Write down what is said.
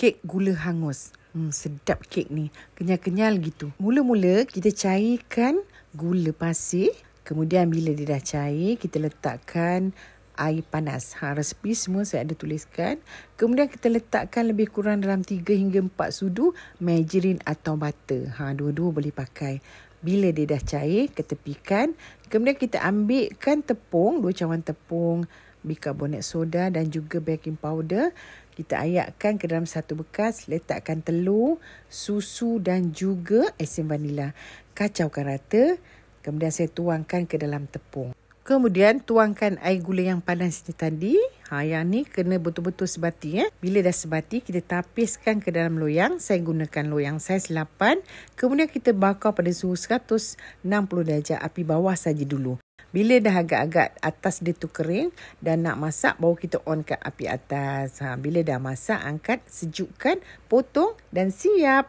kek gula hangus. Sedap kek ni. Kenyal-kenyal gitu. Mula-mula kita cairkan gula pasir. Kemudian bila dia dah cair, kita letakkan air panas. Resepi semua saya ada tuliskan. Kemudian kita letakkan lebih kurang dalam 3 hingga 4 sudu margarine atau butter. Dua-dua boleh pakai. Bila dia dah cair, ketepikan. Kemudian kita ambilkan tepung, 2 cawan tepung, bikarbonat soda dan juga baking powder. Kita ayakkan ke dalam satu bekas, letakkan telur, susu dan juga esen vanila. Kacaukan rata, kemudian saya tuangkan ke dalam tepung. Kemudian tuangkan air gula yang panas tadi. Yang ni kena betul-betul sebati. Bila dah sebati, kita tapiskan ke dalam loyang. Saya gunakan loyang saiz 8. Kemudian kita bakar pada suhu 160 darjah, api bawah saja dulu. Bila dah agak-agak atas dia tu kering dan nak masak, baru kita onkan api atas. Bila dah masak, angkat, sejukkan, potong dan siap.